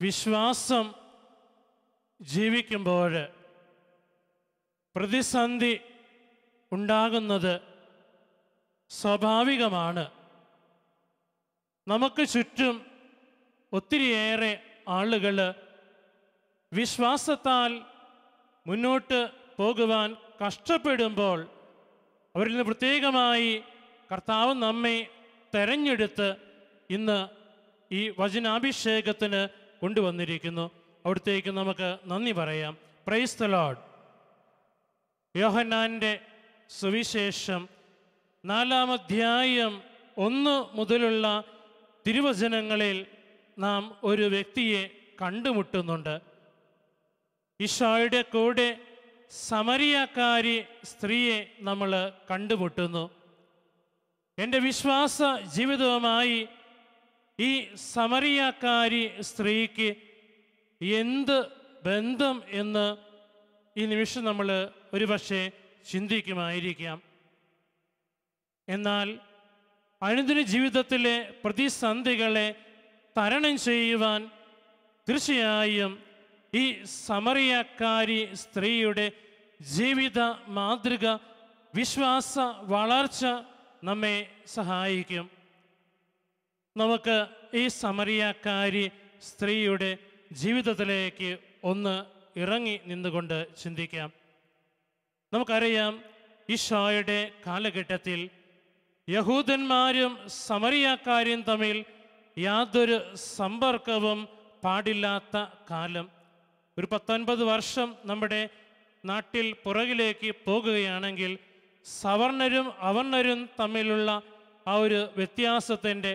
വിശ്വാസം ജീവിക്കുമ്പോൾ പ്രതിസന്ധി ഉണ്ടാകുന്നത് സ്വാഭാവികമാണ്. നമുക്ക് ചുറ്റും ഒത്തിരിയേറെ ആളുകൾ വിശ്വാസത്താൽ മുന്നോട്ട് പോകുവാൻ കഷ്ടപ്പെടുമ്പോൾ അവരിൽ നിന്ന് പ്രത്യേകമായി കർത്താവ് നമ്മെ തെരഞ്ഞെടുത്ത് ഇന്ന് ഈ വചനാഭിഷേകത്തിന് കൊണ്ടുവന്നിരിക്കുന്നു. അവിടത്തേക്ക് നമുക്ക് നന്ദി പറയാം. Praise the Lord. യോഹന്നാൻ്റെ സുവിശേഷം 4-ാം അധ്യായം 1 മുതലുള്ള തിരുവചനങ്ങളിൽ നാം ഒരു വ്യക്തിയെ കണ്ടുമുട്ടുന്നുണ്ട്. ഈശോയുടെ കൂടെ സമരിയാക്കാരി സ്ത്രീയെ നമ്മൾ കണ്ടുമുട്ടുന്നു. എൻ്റെ വിശ്വാസ ജീവിതവുമായി ഈ സമരിയാക്കാരി സ്ത്രീക്ക് എന്ത് ബന്ധം എന്ന് ഈ നിമിഷം നമ്മൾ ഒരുപക്ഷെ ചിന്തിക്കുമായിരിക്കാം. എന്നാൽ അനുദിന ജീവിതത്തിലെ പ്രതിസന്ധികളെ തരണം ചെയ്യുവാൻ തീർച്ചയായും ഈ സമറിയാക്കാരി സ്ത്രീയുടെ ജീവിത മാതൃക, വിശ്വാസ വളർച്ച നമ്മെ സഹായിക്കും. നമുക്ക് ഈ സമറിയാക്കാരി സ്ത്രീയുടെ ജീവിതത്തിലേക്ക് ഒന്ന് ഇറങ്ങി നിന്നുകൊണ്ട് ചിന്തിക്കാം. നമുക്കറിയാം, ഈശോയുടെ കാലഘട്ടത്തിൽ യഹൂദന്മാരും സമറിയാക്കാരും തമ്മിൽ യാതൊരു സമ്പർക്കവും പാടില്ലാത്ത കാലം. ഒരു 19 വർഷം നമ്മുടെ നാട്ടിൽ പുറകിലേക്ക് പോകുകയാണെങ്കിൽ സവർണരും അവർണരും തമ്മിലുള്ള ആ ഒരു വ്യത്യാസത്തിൻ്റെ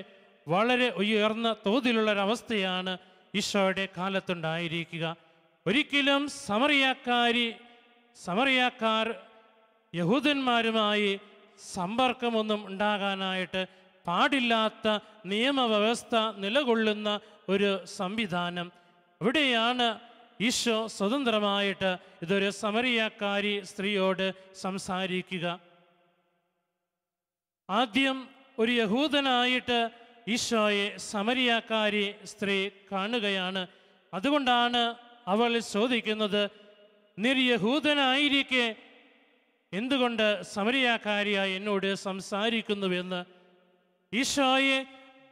വളരെ ഉയർന്ന തോതിലുള്ളൊരവസ്ഥയാണ് ഈശോയുടെ കാലത്തുണ്ടായിരിക്കുക. ഒരിക്കലും സമറിയാക്കാർ യഹൂദന്മാരുമായി സമ്പർക്കമൊന്നും ഉണ്ടാകാനായിട്ട് പാടില്ലാത്ത നിയമവ്യവസ്ഥ നിലകൊള്ളുന്ന ഒരു സംവിധാനം. ഇവിടെയാണ് ഈശോ സ്വതന്ത്രമായിട്ട് ഇതൊരു സമറിയാക്കാരി സ്ത്രീയോട് സംസാരിക്കുക. ആദ്യം ഒരു യഹൂദനായിട്ട് ഈശോയെ സമറിയാക്കാരി സ്ത്രീ കാണുകയാണ്. അതുകൊണ്ടാണ് അവൾ ചോദിക്കുന്നത്, നിർയഹൂദനായിരിക്കെ എന്തുകൊണ്ട് സമറിയാക്കാരിയായി എന്നോട് സംസാരിക്കുന്നുവെന്ന്. ഈശോയെ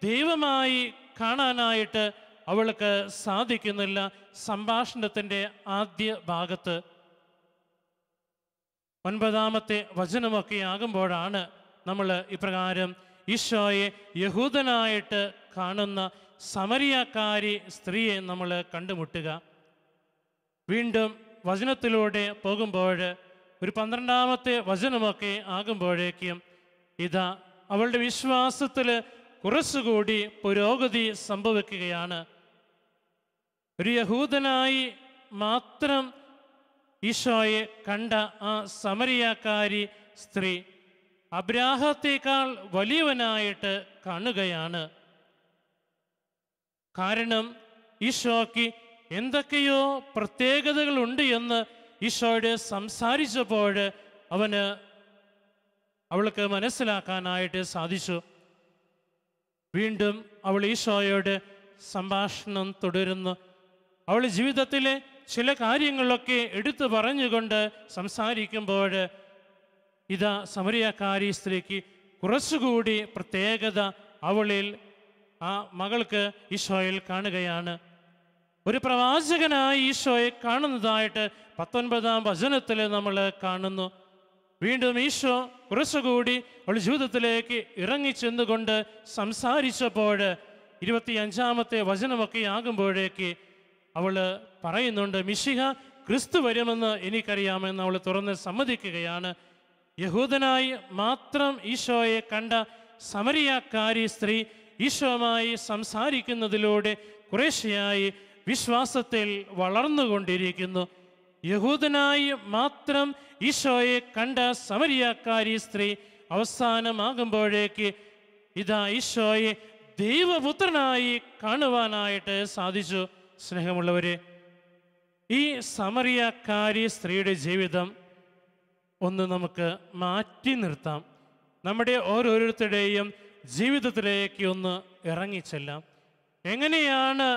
ദൈവമായി കാണാനായിട്ട് അവൾക്ക് സാധിക്കുന്നില്ല. സംഭാഷണത്തിൻ്റെ ആദ്യ ഭാഗത്ത് 9-ാമത്തെ വചനമൊക്കെ ആകുമ്പോഴാണ് നമ്മൾ ഇപ്രകാരം ഈശോയെ യഹൂദനായിട്ട് കാണുന്ന സമറിയാക്കാരി സ്ത്രീയെ നമ്മൾ കണ്ടുമുട്ടുക. വീണ്ടും വചനത്തിലൂടെ പോകുമ്പോൾ ഒരു 12-ാമത്തെ വചനമൊക്കെ ആകുമ്പോഴേക്കും ഇതാ അവളുടെ വിശ്വാസത്തിൽ കുറച്ചുകൂടി പുരോഗതി സംഭവിക്കുകയാണ്. ഒരു യഹൂദനായി മാത്രം ഈശോയെ കണ്ട ആ സമറിയാക്കാരി സ്ത്രീ അബ്രാഹത്തേക്കാൾ വലിയവനായിട്ട് കാണുകയാണ്. കാരണം ഈശോയ്ക്ക് എന്തൊക്കെയോ പ്രത്യേകതകളുണ്ട് എന്ന് ഈശോയോട് സംസാരിച്ചപ്പോൾ അവൾക്ക് മനസ്സിലാക്കാനായിട്ട് സാധിച്ചു. വീണ്ടും അവൾ ഈശോയോട് സംഭാഷണം തുടരുന്നു. അവൾ ജീവിതത്തിലെ ചില കാര്യങ്ങളൊക്കെ എടുത്തു പറഞ്ഞുകൊണ്ട് സംസാരിക്കുമ്പോൾ ഇതാ സമറിയാക്കാരി സ്ത്രീക്ക് കുറച്ചുകൂടി പ്രത്യേകത അവളിൽ, ആ മകൾക്ക് ഈശോയിൽ കാണുകയാണ്. ഒരു പ്രവാചകനായി ഈശോയെ കാണുന്നതായിട്ട് 19-ാം വചനത്തിൽ നമ്മൾ കാണുന്നു. വീണ്ടും ഈശോ കുറച്ചുകൂടി അവളുടെ ജീവിതത്തിലേക്ക് ഇറങ്ങിച്ചെന്നുകൊണ്ട് സംസാരിച്ചപ്പോൾ 25-ാമത്തെ വചനമൊക്കെ ആകുമ്പോഴേക്ക് അവൾ പറയുന്നുണ്ട്, മിശിഹ ക്രിസ്തു വരുമെന്ന് എനിക്കറിയാമെന്ന് അവൾ തുറന്ന് സമ്മതിക്കുകയാണ്. യഹൂദനായി മാത്രം ഈശോയെ കണ്ട സമറിയാക്കാരി സ്ത്രീ ഈശോയുമായി സംസാരിക്കുന്നതിലൂടെ കുറേശ്ശെയായി വിശ്വാസത്തിൽ വളർന്നുകൊണ്ടിരിക്കുന്നു. യഹൂദനായി മാത്രം ഈശോയെ കണ്ട സമറിയാക്കാരി സ്ത്രീ അവസാനമാകുമ്പോഴേക്ക് ഇതാ ഈശോയെ ദൈവപുത്രനായി കാണുവാനായിട്ട് സാധിച്ചു. സ്നേഹമുള്ളവരെ, ഈ സമറിയാക്കാരി സ്ത്രീയുടെ ജീവിതം ഒന്ന് നമുക്ക് മാറ്റി നിർത്താം. നമ്മുടെ ഓരോരുത്തരുടെയും ജീവിതത്തിലേക്ക് ഒന്ന് ഇറങ്ങിച്ചെല്ലാം. എങ്ങനെയാണ്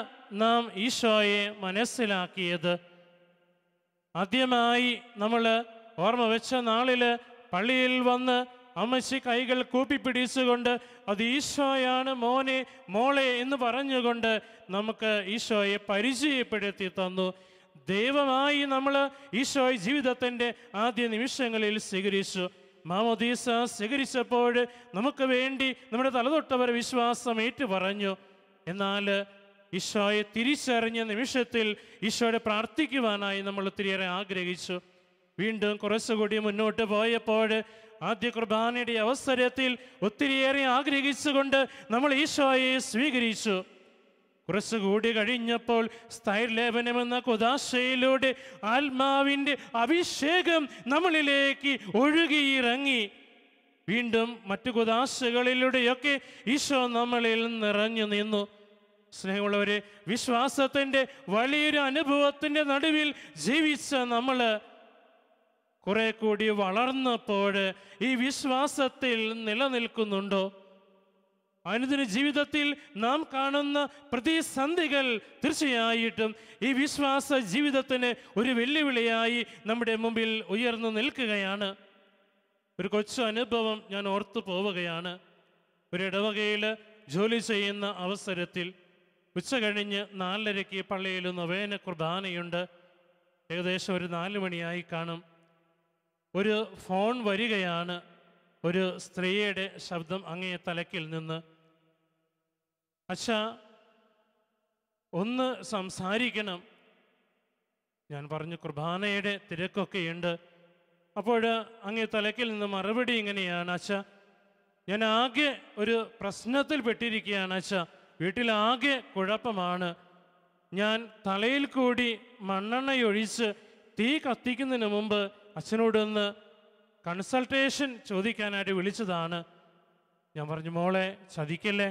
നാം ഈശോയെ മനസ്സിലാക്കിയത്? ആദ്യമായി നമ്മൾ ഓർമ്മ വെച്ച നാളിൽ പള്ളിയിൽ വന്ന് അമ്മച്ചി കൈകൾ കൂപ്പിപ്പിടിച്ചുകൊണ്ട് അത് ഈശോയാണ് മോനെ മോളെ എന്ന് പറഞ്ഞുകൊണ്ട് നമുക്ക് ഈശോയെ പരിചയപ്പെടുത്തി തന്നു. ദൈവമായി നമ്മൾ ഈശോയെ ജീവിതത്തിൻ്റെ ആദ്യ നിമിഷങ്ങളിൽ സ്വീകരിച്ചു. മാമോദീസ സ്വീകരിച്ചപ്പോൾ നമുക്ക് വേണ്ടി നമ്മുടെ തലതൊട്ടവർ വിശ്വാസം ഏറ്റു പറഞ്ഞു. എന്നാൽ ഈശോയെ തിരിച്ചറിഞ്ഞ നിമിഷത്തിൽ ഈശോയെ പ്രാർത്ഥിക്കുവാനായി നമ്മൾ ഒത്തിരിയേറെ ആഗ്രഹിച്ചു. വീണ്ടും കുറച്ചുകൂടി മുന്നോട്ട് പോയപ്പോൾ ആദ്യ കുർബാനയുടെ അവസരത്തിൽ ഒത്തിരിയേറെ ആഗ്രഹിച്ചുകൊണ്ട് നമ്മൾ ഈശോയെ സ്വീകരിച്ചു. കുറച്ചുകൂടി കഴിഞ്ഞപ്പോൾ സ്ഥൈര്യലേപനമെന്ന കുദാശയിലൂടെ ആത്മാവിൻ്റെ അഭിഷേകം നമ്മളിലേക്ക് ഒഴുകിയിറങ്ങി. വീണ്ടും മറ്റു കുദാശകളിലൂടെയൊക്കെ ഈശോ നമ്മളിൽ നിറഞ്ഞു നിന്നു. സ്നേഹമുള്ളവരെ, വിശ്വാസത്തിൻ്റെ വലിയൊരു അനുഭവത്തിൻ്റെ നടുവിൽ ജീവിച്ച നമ്മൾ കുറെ കൂടി വളർന്നപ്പോൾ ഈ വിശ്വാസത്തിൽ നിലനിൽക്കുന്നുണ്ടോ? അനുദിന ജീവിതത്തിൽ നാം കാണുന്ന പ്രതിസന്ധികൾ തീർച്ചയായിട്ടും ഈ വിശ്വാസ ജീവിതത്തിന് ഒരു വെല്ലുവിളിയായി നമ്മുടെ മുമ്പിൽ ഉയർന്നു നിൽക്കുകയാണ്. ഒരു കൊച്ചു അനുഭവം ഞാൻ ഓർത്തു പോവുകയാണ്. ഒരു ഇടവകയിൽ ജോലി ചെയ്യുന്ന അവസരത്തിൽ ഉച്ച കഴിഞ്ഞ് 4:30 പള്ളിയിൽ നൊവേന കുർബാനയുണ്ട്. ഏകദേശം ഒരു 4 മണിയായി കാണും. ഒരു ഫോൺ വരികയാണ്. ഒരു സ്ത്രീയുടെ ശബ്ദം അങ്ങേ തലക്കിൽ നിന്ന്. അച്ഛാ, ഒന്ന് സംസാരിക്കണം. ഞാൻ പറഞ്ഞു, കുർബാനയുടെ തിരക്കൊക്കെയുണ്ട്. അപ്പോൾ അങ്ങേ തലക്കിൽ നിന്ന് മറുപടി ഇങ്ങനെയാണ്: അച്ഛാ, ഞാൻ ആകെ ഒരു പ്രശ്നത്തിൽ പെട്ടിരിക്കുകയാണ് അച്ഛാ. വീട്ടിലാകെ കുഴപ്പമാണ്. ഞാൻ തലയിൽ കൂടി മണ്ണെണ്ണയൊഴിച്ച് തീ കത്തിക്കുന്നതിന് മുമ്പ് അച്ഛനോടൊന്ന് കൺസൾട്ടേഷൻ ചോദിക്കാനായിട്ട് വിളിച്ചതാണ്. ഞാൻ പറഞ്ഞു, മോളെ ചതിക്കല്ലേ,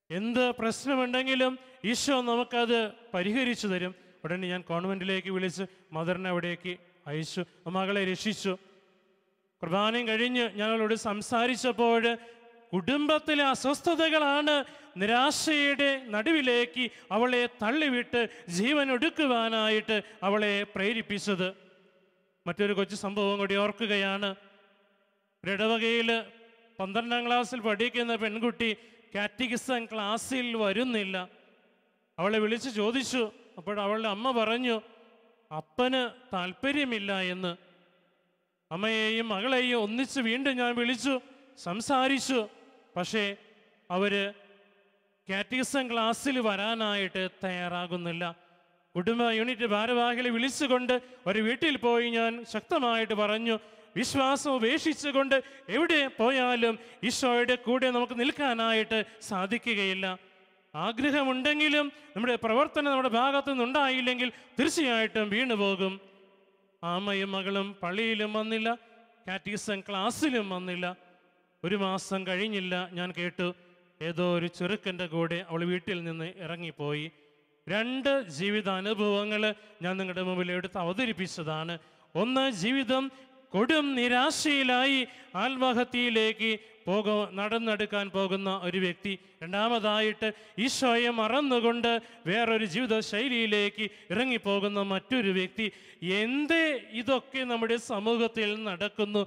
എന്ത് പ്രശ്നമുണ്ടെങ്കിലും ഈശോ നമുക്കത് പരിഹരിച്ചു തരും. ഉടനെ ഞാൻ കോൺവെൻറ്റിലേക്ക് വിളിച്ച് മദറിനെ അവിടേക്ക് അയച്ചു. മകളെ രക്ഷിച്ചു. കുർബാനയും കഴിഞ്ഞ് ഞങ്ങളോട് സംസാരിച്ചപ്പോൾ കുടുംബത്തിലെ അസ്വസ്ഥതകളാണ് നിരാശയുടെ നടുവിലേക്ക് അവളെ തള്ളിവിട്ട് ജീവൻ ഒടുക്കുവാനായിട്ട് അവളെ പ്രേരിപ്പിച്ചത്. മറ്റൊരു കൊച്ചു സംഭവം കൂടി ഓർക്കുകയാണ്. ഇടവകയിൽ 12ാം ക്ലാസ്സിൽ പഠിക്കുന്ന പെൺകുട്ടി കാറ്റഗിസം ക്ലാസ്സിൽ വരുന്നില്ല. അവളെ വിളിച്ച് ചോദിച്ചു. അപ്പോൾ അവളുടെ അമ്മ പറഞ്ഞു, അപ്പന് താല്പര്യമില്ല എന്ന്. അമ്മയെയും മകളെയും ഒന്നിച്ച് വീണ്ടും ഞാൻ വിളിച്ചു, സംസാരിച്ചു. പക്ഷേ അവർ കാറ്റഗിസം ക്ലാസ്സിൽ വരാനായിട്ട് തയ്യാറാകുന്നില്ല. കുടുംബ യൂണിറ്റ് ഭാരവാഹികളെ വിളിച്ചുകൊണ്ട് ഒരു വീട്ടിൽ പോയി ഞാൻ ശക്തമായിട്ട് പറഞ്ഞു, വിശ്വാസം ഉപേക്ഷിച്ചുകൊണ്ട് എവിടെ പോയാലും ഈശോയുടെ കൂടെ നമുക്ക് നിൽക്കാനായിട്ട് സാധിക്കുകയില്ല. ആഗ്രഹമുണ്ടെങ്കിലും നമ്മുടെ പ്രവർത്തനം നമ്മുടെ ഭാഗത്തു നിന്നുണ്ടായില്ലെങ്കിൽ തീർച്ചയായിട്ടും വീണുപോകും. അമ്മയും മകളും പള്ളിയിലും വന്നില്ല, കാറ്റഗിസം ക്ലാസ്സിലും വന്നില്ല. 1 മാസം കഴിഞ്ഞില്ല, ഞാൻ കേട്ടു ഏതോ ഒരു ചെറുക്കൻ്റെ കൂടെ അവൾ വീട്ടിൽ നിന്ന് ഇറങ്ങിപ്പോയി. 2 ജീവിതാനുഭവങ്ങൾ ഞാൻ നിങ്ങളുടെ മുമ്പിൽ എടുത്ത് അവതരിപ്പിച്ചതാണ്. ഒന്ന്, ജീവിതം കൊടും നിരാശയിലായി ആത്മഹത്യയിലേക്ക് നടന്നെടുക്കാൻ പോകുന്ന ഒരു വ്യക്തി. രണ്ടാമതായിട്ട് ഈശോയെ മറന്നുകൊണ്ട് വേറൊരു ജീവിത ശൈലിയിലേക്ക് ഇറങ്ങിപ്പോകുന്ന മറ്റൊരു വ്യക്തി. എന്തേ ഇതൊക്കെ നമ്മുടെ സമൂഹത്തിൽ നടക്കുന്നു?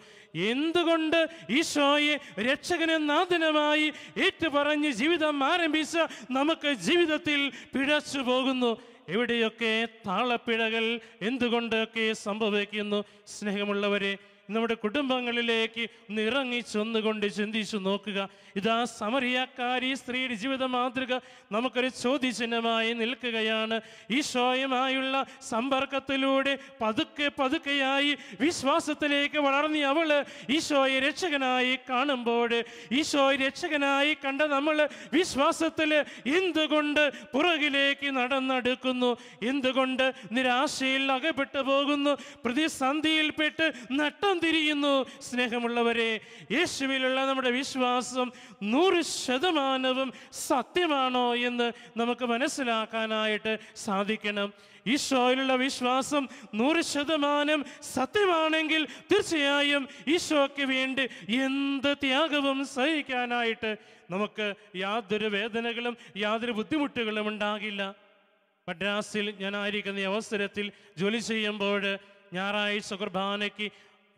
എന്തുകൊണ്ട് ഈശോയെ രക്ഷകനും നാഥനുമായി ഏറ്റുപറഞ്ഞ് ജീവിതം ആരംഭിച്ച നമുക്ക് ജീവിതത്തിൽ പിഴച്ചു പോകുന്നു? എവിടെയൊക്കെ താളപ്പിഴകൾ എന്തുകൊണ്ടൊക്കെ സംഭവിക്കുന്നു? സ്നേഹമുള്ളവരെ, നമ്മുടെ കുടുംബങ്ങളിലേക്ക് ഒന്ന് ഇറങ്ങിച്ചൊന്നുകൊണ്ട് ചിന്തിച്ചു നോക്കുക. ഇതാ സമറിയാക്കാരി സ്ത്രീയുടെ ജീവിത മാതൃക നമുക്കൊരു ചോദ്യചിഹ്നമായി നിൽക്കുകയാണ്. ഈശോയുമായുള്ള സമ്പർക്കത്തിലൂടെ പതുക്കെയായി വിശ്വാസത്തിലേക്ക് വളർന്ന അവള് ഈശോയെ രക്ഷകനായി കാണുമ്പോൾ, ഈശോയെ രക്ഷകനായി കണ്ട നമ്മൾ വിശ്വാസത്തിൽ എന്തുകൊണ്ട് പുറകിലേക്ക് നടന്നെടുക്കുന്നു? എന്തുകൊണ്ട് നിരാശയിൽ അകപ്പെട്ടു പോകുന്നു? പ്രതിസന്ധിയിൽപ്പെട്ട് നട്ടം മനം തിരിയുന്നു. സ്നേഹമുള്ളവരെ, യേശുവിലുള്ള നമ്മുടെ വിശ്വാസം 100% സത്യമാണോ എന്ന് നമുക്ക് മനസ്സിലാക്കാനായിട്ട് സാധിക്കണം. ഈശോയിലുള്ള വിശ്വാസം 100% സത്യമാണെങ്കിൽ തീർച്ചയായും ഈശോയ്ക്ക് വേണ്ടി എന്ത് ത്യാഗവും സഹിക്കാനായിട്ട് നമുക്ക് യാതൊരു വേദനകളും യാതൊരു ബുദ്ധിമുട്ടുകളും ഉണ്ടാകില്ല. മദ്രാസിൽ ഞാനായിരിക്കുന്ന ഈ അവസരത്തിൽ ജോലി ചെയ്യുമ്പോൾ ഞായറാഴ്ച കുർബാനയ്ക്ക്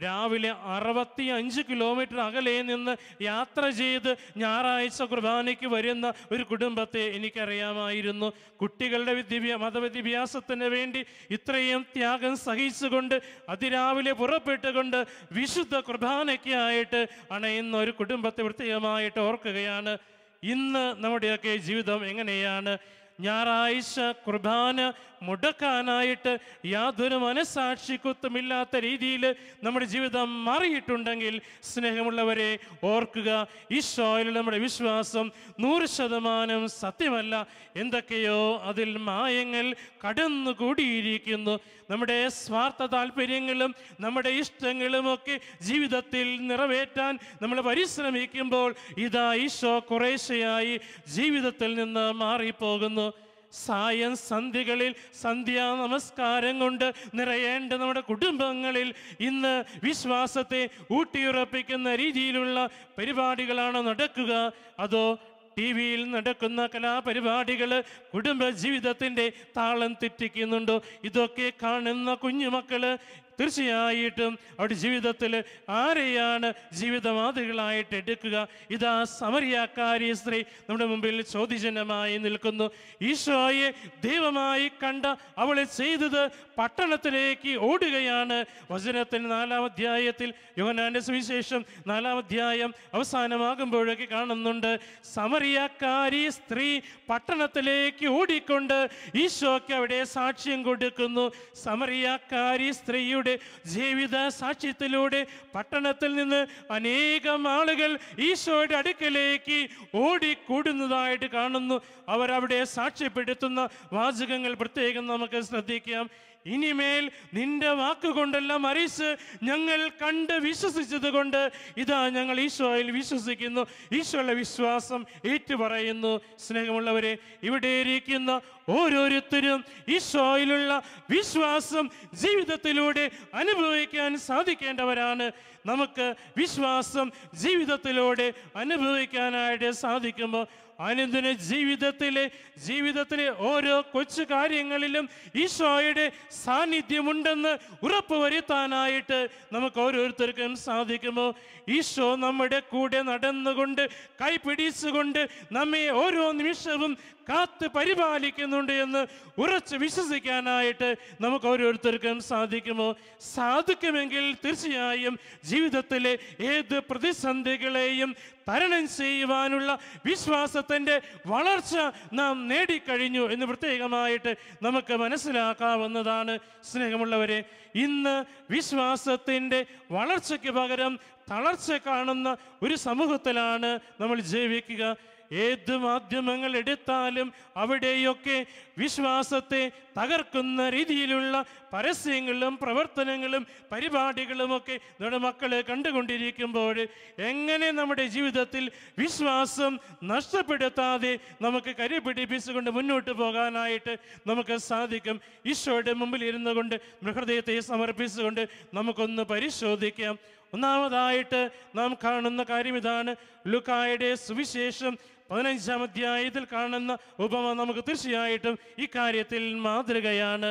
രാവിലെ 65 കിലോമീറ്റർ അകലെ നിന്ന് യാത്ര ചെയ്ത് ഞായറാഴ്ച കുർബാനയ്ക്ക് വരുന്ന ഒരു കുടുംബത്തെ എനിക്കറിയാമായിരുന്നു. കുട്ടികളുടെ മതവിദ്യാഭ്യാസത്തിന് വേണ്ടി ഇത്രയും ത്യാഗം സഹിച്ചുകൊണ്ട് അതിരാവിലെ പുറപ്പെട്ടുകൊണ്ട് വിശുദ്ധ കുർബാനയ്ക്കായിട്ട് അണയുന്ന ഒരു കുടുംബത്തെ പ്രത്യേകമായിട്ട് ഓർക്കുകയാണ്. ഇന്ന് നമ്മുടെയൊക്കെ ജീവിതം എങ്ങനെയാണ്? ഞായറാഴ്ച കുർബാന മുടക്കാനായിട്ട് യാതൊരു മനസാക്ഷിക്കുത്തുമില്ലാത്ത രീതിയിൽ നമ്മുടെ ജീവിതം മാറിയിട്ടുണ്ടെങ്കിൽ സ്നേഹമുള്ളവരെ ഓർക്കുക, ഈശോയിൽ നമ്മുടെ വിശ്വാസം 100% സത്യമല്ല. എന്തൊക്കെയോ അതിൽ മായങ്ങൾ കടന്നുകൂടിയിരിക്കുന്നു. നമ്മുടെ സ്വാർത്ഥ താല്പര്യങ്ങളും നമ്മുടെ ഇഷ്ടങ്ങളുമൊക്കെ ജീവിതത്തിൽ നിറവേറ്റാൻ നമ്മൾ പരിശ്രമിക്കുമ്പോൾ ഇതാ ഈശോ കുറേശ്ശെയായി ജീവിതത്തിൽ നിന്ന് മാറിപ്പോകുന്നു. സായം സന്ധ്യകളിൽ സന്ധ്യാ നമസ്കാരം കൊണ്ട് നിറയേണ്ട നമ്മുടെ കുടുംബങ്ങളിൽ ഇന്ന് വിശ്വാസത്തെ ഊട്ടിയുറപ്പിക്കുന്ന രീതിയിലുള്ള പരിപാടികളാണ് നടക്കുക? അതോ TV-യിൽ നടക്കുന്ന കലാപരിപാടികൾ കുടുംബ ജീവിതത്തിൻ്റെ താളം തെറ്റിക്കുന്നുണ്ടോ? ഇതൊക്കെ കാണുന്ന കുഞ്ഞുമക്കൾ തീർച്ചയായിട്ടും അവരുടെ ജീവിതത്തിൽ ആരെയാണ് ജീവിതമാതൃകളായിട്ട് എടുക്കുക? ഇതാ സമറിയാക്കാരി സ്ത്രീ നമ്മുടെ മുമ്പിൽ ചോദ്യചിഹ്നമായി നിൽക്കുന്നു. ഈശോയെ ദൈവമായി കണ്ട അവൾ ചെയ്തത് പട്ടണത്തിലേക്ക് ഓടുകയാണ്. വചനത്തിന് 4-ാം അധ്യായത്തിൽ യോഹന്നാന്റെ സുവിശേഷം 4-ാം അധ്യായം അവസാനമാകുമ്പോഴൊക്കെ കാണുന്നുണ്ട്, സമറിയാക്കാരി സ്ത്രീ പട്ടണത്തിലേക്ക് ഓടിക്കൊണ്ട് ഈശോയ്ക്ക് അവിടെ സാക്ഷ്യം കൊടുക്കുന്നു. സമറിയാക്കാരി സ്ത്രീയുടെ ജീവിത സാക്ഷ്യത്തിലൂടെ പട്ടണത്തിൽ നിന്ന് അനേകം ആളുകൾ ഈശോയുടെ അടുക്കലേക്ക് ഓടിക്കൂടുന്നതായിട്ട് കാണുന്നു. അവരവിടെ സാക്ഷ്യപ്പെടുത്തുന്ന വാചകങ്ങൾ പ്രത്യേകം നമുക്ക് ശ്രദ്ധിക്കാം. ഇനിമേൽ നിന്റെ വാക്കുകൊണ്ടെല്ലാം അറിയിച്ച് ഞങ്ങൾ കണ്ട് വിശ്വസിച്ചത് കൊണ്ട് ഇതാ ഞങ്ങൾ ഈശോയിൽ വിശ്വസിക്കുന്നു. ഈശോയുടെ വിശ്വാസം ഏറ്റുപറയുന്നു. സ്നേഹമുള്ളവരെ, ഇവിടെ ഇരിക്കുന്ന ഓരോരുത്തരും ഈശോയിലുള്ള വിശ്വാസം ജീവിതത്തിലൂടെ അനുഭവിക്കാൻ സാധിക്കേണ്ടവരാണ്. നമുക്ക് വിശ്വാസം ജീവിതത്തിലൂടെ അനുഭവിക്കാനായിട്ട് സാധിക്കുമ്പോൾ അനുദിന ജീവിതത്തിലെ ഓരോ കൊച്ചു കാര്യങ്ങളിലും ഈശോയുടെ സാന്നിധ്യമുണ്ടെന്ന് ഉറപ്പുവരുത്താനായിട്ട് നമുക്ക് ഓരോരുത്തർക്കും സാധിക്കുമോ? ഈശോ നമ്മുടെ കൂടെ നടന്നുകൊണ്ട് കൈപിടിച്ചുകൊണ്ട് നമ്മെ ഓരോ നിമിഷവും കാത്ത് പരിപാലിക്കുന്നുണ്ട് എന്ന് ഉറച്ച് വിശ്വസിക്കാനായിട്ട് നമുക്ക് ഓരോരുത്തർക്കും സാധിക്കുമോ? സാധിക്കുമെങ്കിൽ തീർച്ചയായും ജീവിതത്തിലെ ഏത് പ്രതിസന്ധികളെയും തരണം ചെയ്യുവാനുള്ള വിശ്വാസത്തിൻ്റെ വളർച്ച നാം നേടിക്കഴിഞ്ഞു എന്ന് പ്രത്യേകമായിട്ട് നമുക്ക് മനസ്സിലാക്കാവുന്നതാണ്. സ്നേഹമുള്ളവരെ, ഇന്ന് വിശ്വാസത്തിൻ്റെ വളർച്ചയ്ക്ക് പകരം തളർച്ച കാണുന്ന ഒരു സമൂഹത്തിലാണ് നമ്മൾ ജീവിക്കുക. ഏത് മാധ്യമങ്ങൾ എടുത്താലും അവിടെയൊക്കെ വിശ്വാസത്തെ തകർക്കുന്ന രീതിയിലുള്ള പരസ്യങ്ങളും പ്രവർത്തനങ്ങളും പരിപാടികളുമൊക്കെ നമ്മുടെ മക്കളെ കണ്ടുകൊണ്ടിരിക്കുമ്പോൾ എങ്ങനെ നമ്മുടെ ജീവിതത്തിൽ വിശ്വാസം നഷ്ടപ്പെടുത്താതെ നമുക്ക് കരുപിടിപ്പിച്ചുകൊണ്ട് മുന്നോട്ട് പോകാനായിട്ട് നമുക്ക് സാധിക്കും? ഈശോയുടെ മുമ്പിൽ ഇരുന്നു കൊണ്ട് ഹൃദയത്തെ സമർപ്പിച്ചുകൊണ്ട് നമുക്കൊന്ന് പരിശോധിക്കാം. ഒന്നാമതായിട്ട് നാം കാണുന്ന കാര്യം ഇതാണ്. ലൂക്കായുടെ സുവിശേഷം 15-ാം അധ്യായത്തിൽ കാണുന്ന ഉപമ നമുക്ക് തീർച്ചയായിട്ടും ഇക്കാര്യത്തിൽ മാതൃകയാണ്.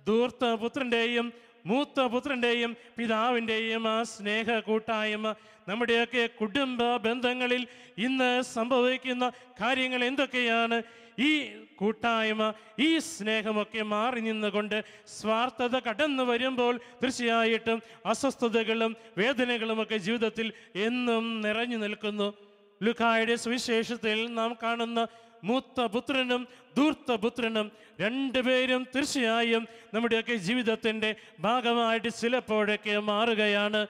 ധൂർത്തപുത്രൻ്റെയും മൂത്തപുത്രൻ്റെയും പിതാവിൻ്റെയും ആ സ്നേഹ കൂട്ടായ്മ നമ്മുടെയൊക്കെ കുടുംബ ബന്ധങ്ങളിൽ ഇന്ന് സംഭവിക്കുന്ന കാര്യങ്ങൾ എന്തൊക്കെയാണ്? ഈ കൂട്ടായ്മ, ഈ സ്നേഹമൊക്കെ മാറി നിന്നുകൊണ്ട് സ്വാർത്ഥത കടന്നു വരുമ്പോൾ തീർച്ചയായിട്ടും അസ്വസ്ഥതകളും വേദനകളുമൊക്കെ ജീവിതത്തിൽ എന്നും നിറഞ്ഞു നിൽക്കുന്നു. ലൂക്കായുടെ സുവിശേഷത്തിൽ നാം കാണുന്ന മൂത്തപുത്രനും ധൂർത്തപുത്രനും രണ്ടുപേരും തീർച്ചയായും നമ്മുടെയൊക്കെ ജീവിതത്തിൻ്റെ ഭാഗമായിട്ട് ചിലപ്പോഴൊക്കെ മാറുകയാണ്.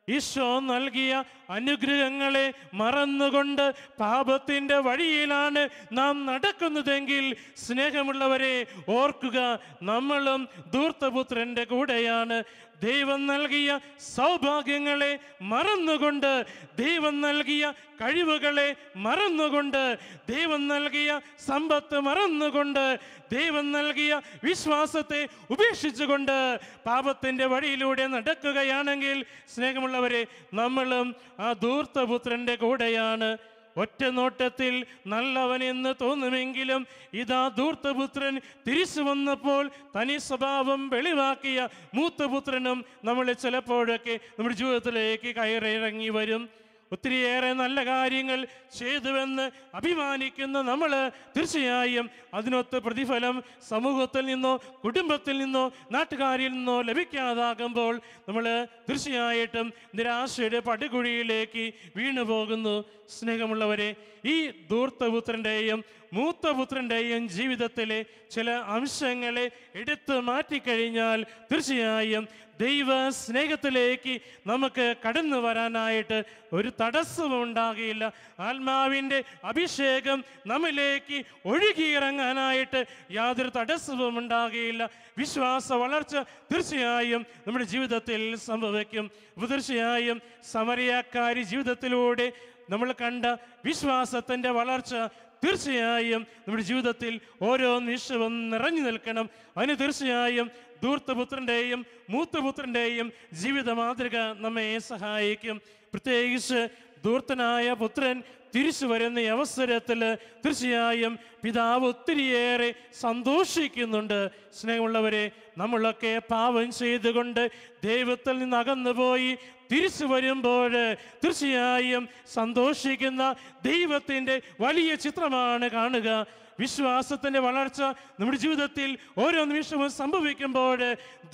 ഈശോ നൽകിയ അനുഗ്രഹങ്ങളെ മറന്നുകൊണ്ട് പാപത്തിൻ്റെ വഴിയിലാണ് നാം നടക്കുന്നതെങ്കിൽ സ്നേഹമുള്ളവരെ ഓർക്കുക, നമ്മളും ധൂർത്തപുത്രൻ്റെ കൂടെയാണ്. ദൈവം നൽകിയ സൗഭാഗ്യങ്ങളെ മറന്നുകൊണ്ട്, ദൈവം നൽകിയ കഴിവുകളെ മറന്നുകൊണ്ട്, ദൈവം നൽകിയ സമ്പത്ത് മറന്നുകൊണ്ട്, ദൈവം നൽകിയ വിശ്വാസത്തെ ഉപേക്ഷിച്ചുകൊണ്ട് പാപത്തിൻ്റെ വഴിയിലൂടെ നടക്കുകയാണെങ്കിൽ സ്നേഹമുള്ളവരെ, നമ്മളും ആ ധൂർത്തപുത്രൻ്റെ കൂടെയാണ്. ഒറ്റ നോട്ടത്തിൽ നല്ലവനെന്ന് തോന്നുമെങ്കിലും ഇതാ ധൂർത്തപുത്രൻ തിരിച്ചു വന്നപ്പോൾ തനി സ്വഭാവം വെളിവാക്കിയ മൂത്തപുത്രനും നമ്മളെ ചിലപ്പോഴൊക്കെ നമ്മുടെ ജീവിതത്തിലേക്ക് കയറിയിറങ്ങി വരും. ഒത്തിരിയേറെ നല്ല കാര്യങ്ങൾ ചെയ്തുവെന്ന് അഭിമാനിക്കുന്ന നമ്മൾ തീർച്ചയായും അതിനൊത്ത് പ്രതിഫലം സമൂഹത്തിൽ നിന്നോ കുടുംബത്തിൽ നിന്നോ നാട്ടുകാരിൽ നിന്നോ ലഭിക്കാതാകുമ്പോൾ നമ്മൾ തീർച്ചയായിട്ടും നിരാശയുടെ പടുകുഴിയിലേക്ക് വീണു പോകുന്നു. സ്നേഹമുള്ളവരെ, ഈ ധൂർത്തപുത്രൻ്റെയും മൂത്തപുത്രൻ്റെയും ജീവിതത്തിലെ ചില അംശങ്ങളെ എടുത്തു മാറ്റിക്കഴിഞ്ഞാൽ തീർച്ചയായും ദൈവ സ്നേഹത്തിലേക്ക് നമുക്ക് കടന്നു വരാനായിട്ട് ഒരു തടസ്സവും ഉണ്ടാകില്ല. ആത്മാവിൻ്റെ അഭിഷേകം നമ്മിലേക്ക് ഒഴുകിയിറങ്ങാനായിട്ട് യാതൊരു തടസ്സവും ഉണ്ടാകുകയില്ല. വിശ്വാസ വളർച്ച തീർച്ചയായും നമ്മുടെ ജീവിതത്തിൽ സംഭവിക്കും. തീർച്ചയായും സമറിയാക്കാരി ജീവിതത്തിലൂടെ നമ്മൾ കണ്ട വിശ്വാസത്തിൻ്റെ വളർച്ച തീർച്ചയായും നമ്മുടെ ജീവിതത്തിൽ ഓരോ നിമിഷവും നിറഞ്ഞു നിൽക്കണം. അതിന് തീർച്ചയായും ധൂർത്തപുത്രൻ്റെയും മൂത്തപുത്രൻ്റെയും ജീവിത മാതൃക നമ്മെ സഹായിക്കും. പ്രത്യേകിച്ച് ധൂർത്തനായ പുത്രൻ തിരിച്ചു വരുന്ന അവസരത്തിൽ തീർച്ചയായും പിതാവ് ഒത്തിരിയേറെ സന്തോഷിക്കുന്നുണ്ട്. സ്നേഹമുള്ളവരെ, നമ്മളൊക്കെ പാപം ചെയ്തുകൊണ്ട് ദൈവത്തിൽ നിന്ന് അകന്നുപോയി തിരിച്ചു വരുമ്പോൾ തീർച്ചയായും സന്തോഷിക്കുന്ന ദൈവത്തിൻ്റെ വലിയ ചിത്രമാണ് കാണുക. വിശ്വാസത്തിൻ്റെ വളർച്ച നമ്മുടെ ജീവിതത്തിൽ ഓരോ നിമിഷവും സംഭവിക്കുമ്പോൾ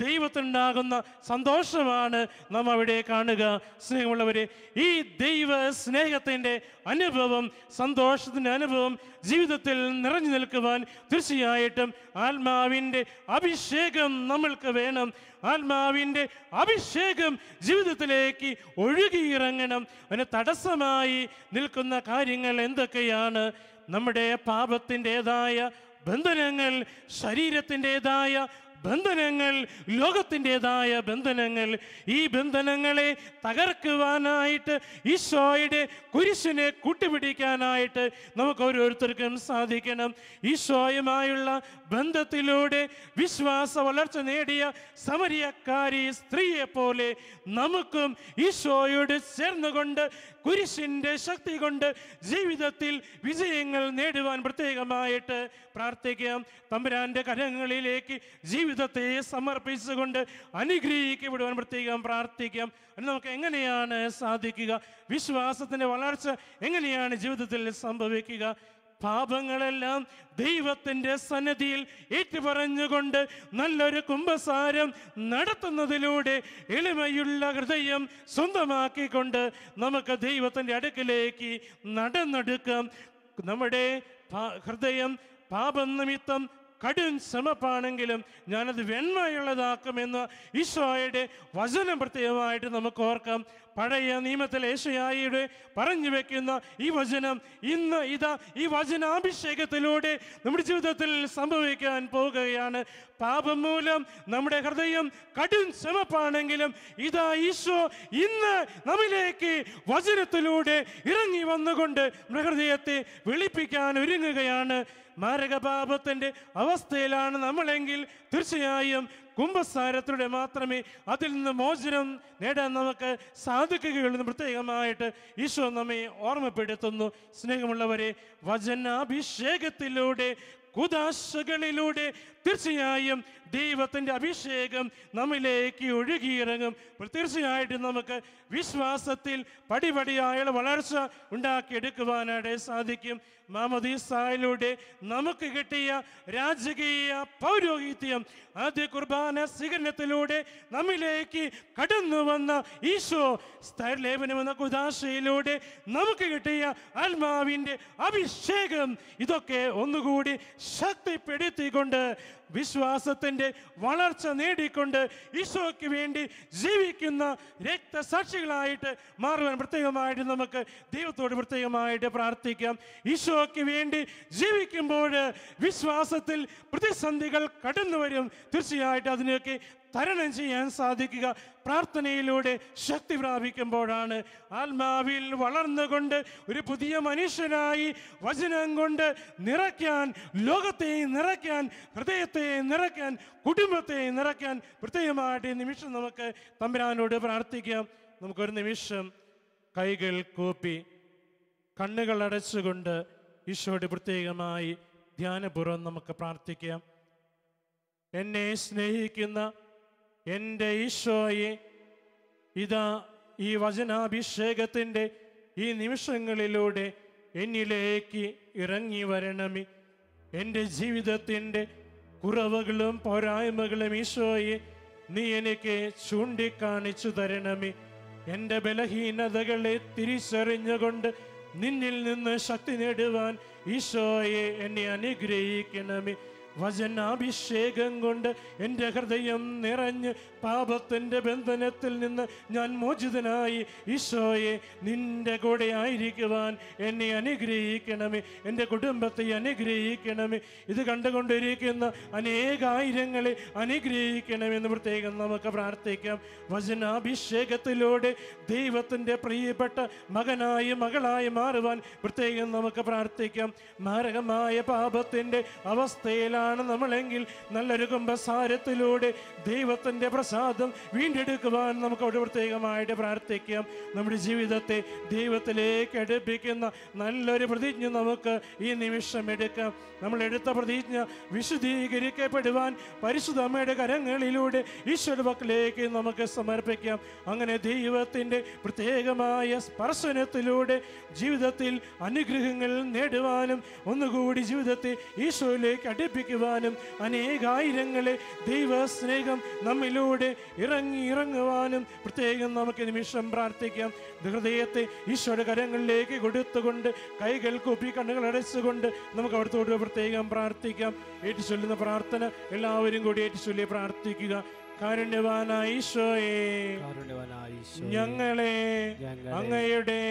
ദൈവത്തിനുണ്ടാകുന്ന സന്തോഷമാണ് നാം അവിടെ കാണുക. സ്നേഹമുള്ളവരെ, ഈ ദൈവ സ്നേഹത്തിൻ്റെ അനുഭവം, സന്തോഷത്തിൻ്റെ അനുഭവം ജീവിതത്തിൽ നിറഞ്ഞു നിൽക്കുവാൻ തീർച്ചയായിട്ടും ആത്മാവിൻ്റെ അഭിഷേകം നമ്മൾക്ക് വേണം. ആത്മാവിൻ്റെ അഭിഷേകം ജീവിതത്തിലേക്ക് ഒഴുകിയിറങ്ങണം. അതിന് തടസ്സമായി നിൽക്കുന്ന കാര്യങ്ങൾ എന്തൊക്കെയാണ്? നമ്മുടെ പാപത്തിൻ്റെതായ ബന്ധനങ്ങൾ, ശരീരത്തിൻ്റെതായ ബന്ധനങ്ങൾ, ലോകത്തിൻ്റെതായ ബന്ധനങ്ങൾ. ഈ ബന്ധനങ്ങളെ തകർക്കുവാനായിട്ട് ഈശോയുടെ കുരിശിനെ കൂട്ടുപിടിക്കാനായിട്ട് നമുക്ക് ഓരോരുത്തർക്കും സാധിക്കണം. ഈശോയുമായുള്ള ബന്ധത്തിലൂടെ വിശ്വാസ വളർച്ച നേടിയ സമരിയക്കാരി സ്ത്രീയെ പോലെ നമുക്കും ഈശോയോട് ചേർന്നുകൊണ്ട് കുരിശിൻ്റെ ശക്തി കൊണ്ട് ജീവിതത്തിൽ വിജയങ്ങൾ നേടുവാൻ പ്രത്യേകമായിട്ട് പ്രാർത്ഥിക്കാം. തമ്പുരാൻ്റെ കരങ്ങളിലേക്ക് ജീവിതത്തെ സമർപ്പിച്ചുകൊണ്ട് അനുഗ്രഹിക്കപ്പെടുവാൻ പ്രത്യേകം പ്രാർത്ഥിക്കാം. നമുക്ക് എങ്ങനെയാണ് സാധിക്കുക? വിശ്വാസത്തിൻ്റെ വളർച്ച എങ്ങനെയാണ് ജീവിതത്തിൽ സംഭവിക്കുക? പാപങ്ങളെല്ലാം ദൈവത്തിൻ്റെ സന്നിധിയിൽ ഏറ്റുപറഞ്ഞുകൊണ്ട് നല്ലൊരു കുമ്പസാരം നടത്തുന്നതിലൂടെ എളിമയുള്ള ഹൃദയം സ്വന്തമാക്കിക്കൊണ്ട് നമുക്ക് ദൈവത്തിൻ്റെ അടുക്കിലേക്ക് നടന്നെടുക്കാം. നമ്മുടെ ഹൃദയം പാപനിമിത്തം കടും ശ്രമപ്പാണെങ്കിലും ഞാനത് വെണ്മയുള്ളതാക്കുമെന്ന് ഈശോയുടെ വചനം പ്രത്യേകമായിട്ട് നമുക്ക് ഓർക്കാം. പഴയ നിയമത്തിൽ യേശയ്യായുടെ പറഞ്ഞു വെക്കുന്ന ഈ വചനം ഇന്ന് ഇതാ ഈ വചനാഭിഷേകത്തിലൂടെ നമ്മുടെ ജീവിതത്തിൽ സംഭവിക്കാൻ പോകുകയാണ്. പാപം മൂലം നമ്മുടെ ഹൃദയം കടും ശ്രമപ്പാണെങ്കിലും ഇതാ ഈശോ ഇന്ന് നമ്മിലേക്ക് വചനത്തിലൂടെ ഇറങ്ങി വന്നുകൊണ്ട് നമ്മുടെ ഹൃദയത്തെ വെളുപ്പിക്കാൻ ഒരുങ്ങുകയാണ്. മാരകപാപത്തിൻ്റെ അവസ്ഥയിലാണ് നമ്മളെങ്കിൽ തീർച്ചയായും കുംഭസാരത്തിലൂടെ മാത്രമേ അതിൽ നിന്ന് മോചനം നേടാൻ നമുക്ക് സാധിക്കുകയുള്ളൂ. പ്രത്യേകമായിട്ട് ഈശോ നമ്മെ ഓർമ്മപ്പെടുത്തുന്നു. സ്നേഹമുള്ളവരെ, വചനാഭിഷേകത്തിലൂടെ കുദാശകളിലൂടെ തീർച്ചയായും ദൈവത്തിൻ്റെ അഭിഷേകം നമ്മിലേക്ക് ഒഴുകിയിറങ്ങും. തീർച്ചയായിട്ടും നമുക്ക് വിശ്വാസത്തിൽ പടിപടിയായുള്ള വളർച്ച ഉണ്ടാക്കിയെടുക്കുവാനായിട്ട് സാധിക്കും. മാമോദീസായിലൂടെ നമുക്ക് കിട്ടിയ രാജകീയ പൗരോഹിത്യം, ആദ്യ കുർബാന സ്വീകരണത്തിലൂടെ നമ്മിലേക്ക് കടന്നു വന്ന ഈശോ സ്ഥൈർലേപനം എന്ന കുദാശയിലൂടെ നമുക്ക് കിട്ടിയ ആത്മാവിൻ്റെ അഭിഷേകം, ഇതൊക്കെ ഒന്നുകൂടി ശക്തിപ്പെടുത്തിക്കൊണ്ട് വിശ്വാസത്തിൻ്റെ വളർച്ച നേടിക്കൊണ്ട് ഈശോയ്ക്ക് വേണ്ടി ജീവിക്കുന്ന രക്തസാക്ഷികളായിട്ട് മാറുവാൻ പ്രത്യേകമായിട്ട് നമുക്ക് ദൈവത്തോട് പ്രത്യേകമായിട്ട് പ്രാർത്ഥിക്കാം. ഈശോയ്ക്ക് വേണ്ടി ജീവിക്കുമ്പോൾ വിശ്വാസത്തിൽ പ്രതിസന്ധികൾ കടന്നു വരും. തീർച്ചയായിട്ടും അതിനൊക്കെ തരണം ചെയ്യാൻ സാധിക്കുക പ്രാർത്ഥനയിലൂടെ ശക്തി പ്രാപിക്കുമ്പോഴാണ്. ആത്മാവിൽ വളർന്നുകൊണ്ട് ഒരു പുതിയ മനുഷ്യനായി വചനം കൊണ്ട് നിറയ്ക്കാൻ, ലോകത്തെ നിറയ്ക്കാൻ, ഹൃദയത്തെ നിറയ്ക്കാൻ, കുടുംബത്തെ നിറയ്ക്കാൻ പ്രത്യേകമായിട്ട് ഈ നിമിഷം നമുക്ക് തമ്പുരാനോട് പ്രാർത്ഥിക്കാം. നമുക്കൊരു നിമിഷം കൈകൾ കൂപ്പി കണ്ണുകൾ അടച്ചുകൊണ്ട് ഈശോയോട് പ്രത്യേകമായി ധ്യാനപൂർവ്വം നമുക്ക് പ്രാർത്ഥിക്കാം. എന്നെ സ്നേഹിക്കുന്ന എൻ്റെ ഈശോയെ, ഇതാ ഈ വചനാഭിഷേകത്തിൻ്റെ ഈ നിമിഷങ്ങളിലൂടെ എന്നിലേക്ക് ഇറങ്ങി വരണമേ. എൻ്റെ ജീവിതത്തിൻ്റെ കുറവുകളും പോരായ്മകളും ഈശോയെ നീ എനിക്ക് ചൂണ്ടിക്കാണിച്ചു തരണമേ. എൻ്റെ ബലഹീനതകളെ തിരിച്ചറിഞ്ഞുകൊണ്ട് നിന്നിൽ നിന്ന് ശക്തി നേടുവാൻ ഈശോയെ എന്നെ അനുഗ്രഹിക്കണമേ. വചനാഭിഷേകം കൊണ്ട് എൻ്റെ ഹൃദയം നിറഞ്ഞ് പാപത്തിൻ്റെ ബന്ധനത്തിൽ നിന്ന് ഞാൻ മോചിതനായി ഈശോയെ നിൻ്റെ കൂടെ ആയിരിക്കുവാൻ എന്നെ അനുഗ്രഹിക്കണമേ. എൻ്റെ കുടുംബത്തെ അനുഗ്രഹിക്കണമേ. ഇത് കണ്ടുകൊണ്ടിരിക്കുന്ന അനേകായിരങ്ങളെ അനുഗ്രഹിക്കണമെന്ന് പ്രത്യേകം നമുക്ക് പ്രാർത്ഥിക്കാം. വചനാഭിഷേകത്തിലൂടെ ദൈവത്തിൻ്റെ പ്രിയപ്പെട്ട മകനായി മകളായി മാറുവാൻ പ്രത്യേകം നമുക്ക് പ്രാർത്ഥിക്കാം. മാരകമായ പാപത്തിൻ്റെ അവസ്ഥയിലാണ് നമ്മളെങ്കിൽ നല്ലൊരു കുമ്പസാരത്തിലൂടെ ദൈവത്തിൻ്റെ പ്രസാദം വീണ്ടെടുക്കുവാൻ നമുക്ക് അവിടെ പ്രത്യേകമായിട്ട് പ്രാർത്ഥിക്കാം. നമ്മുടെ ജീവിതത്തെ ദൈവത്തിലേക്ക് അടുപ്പിക്കുന്ന നല്ലൊരു പ്രതിജ്ഞ നമുക്ക് ഈ നിമിഷം എടുക്കാം. നമ്മൾ എടുത്ത പ്രതിജ്ഞ വിശുദ്ധീകരിക്കപ്പെടുവാൻ പരിശുദ്ധ അമ്മയുടെ കരങ്ങളിലൂടെ ഈശോയുടെ പക്കലേക്ക് നമുക്ക് സമർപ്പിക്കാം. അങ്ങനെ ദൈവത്തിൻ്റെ പ്രത്യേകമായ സ്പർശനത്തിലൂടെ ജീവിതത്തിൽ അനുഗ്രഹങ്ങൾ നേടുവാനും ഒന്നുകൂടി ജീവിതത്തെ ഈശോയിലേക്ക് അടുപ്പിക്കുവാനും അനേകായിരങ്ങളെ ദൈവസ്നേഹം നമ്മിലൂടെ ഇറങ്ങുവാനും പ്രത്യേകം നമുക്ക് നിമിഷം പ്രാർത്ഥിക്കാം. ഹൃദയത്തെ ഈശോയുടെ കരങ്ങളിലേക്ക് കൊടുത്തുകൊണ്ട് കൈകൾ കൂപ്പി കണ്ണുകൾ അടച്ചുകൊണ്ട് നമുക്ക് അവിടുത്തോട് പ്രത്യേകം പ്രാർത്ഥിക്കാം. ഏറ്റുചൊല്ലുന്ന പ്രാർത്ഥന എല്ലാവരും കൂടി ഏറ്റുചൊല്ലി പ്രാർത്ഥിക്കുക. കാരുണ്യവാനായ ഈശോയെ, ഞങ്ങളെ അങ്ങയുടെ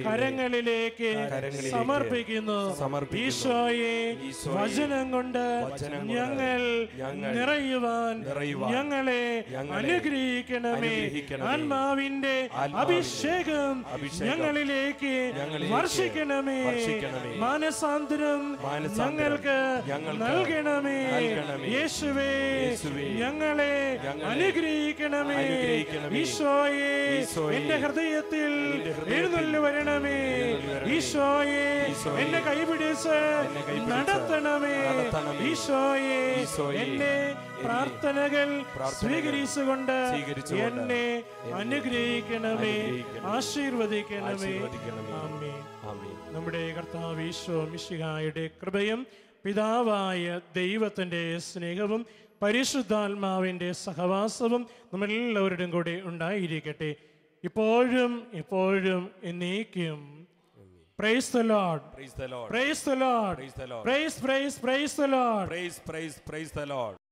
കരങ്ങളിലേക്ക് സമർപ്പിക്കുന്നു. ഈശോയെ, വചനം കൊണ്ട് ഞങ്ങൾ നിറയുവാൻ ഞങ്ങളെ അനുഗ്രഹിക്കണമേ. ആത്മാവിന്റെ അഭിഷേകം ഞങ്ങളിലേക്ക് വർഷിക്കണമേ. മാനസാന്തരം ഞങ്ങൾക്ക് നൽകണമേ. യേശുവേ, ഞങ്ങളെ അനുഗ്രഹിക്കണമേ. ഈശോയെ, എന്റെ ഹൃദയത്തിൽ എഴുന്നള്ളി വരണമേ. ഈശോയെ, എന്നെ കൈപിടിച്ച് നടത്തണമേ. ഈശോയെ, എന്റെ പ്രാർത്ഥനകൾ സ്വീകരിച്ചുകൊണ്ട് എന്നെ അനുഗ്രഹിക്കണമേ, ആശീർവദിക്കണമേ. ആമേൻ. നമ്മുടെ കർത്താവ് ഈശോ മിശിഹായുടെ കൃപയും പിതാവായ ദൈവത്തിൻ്റെ സ്നേഹവും പരിശുദ്ധാത്മാവിൻ്റെ സഹവാസവും നമ്മളെല്ലാവരുടെയും കൂടെ ഉണ്ടായിരിക്കട്ടെ, ഇപ്പോഴും എപ്പോഴും എന്നേക്കും. Praise the Lord. Praise the Lord. Praise the Lord. Praise the Lord. Praise the Lord. Praise the Lord.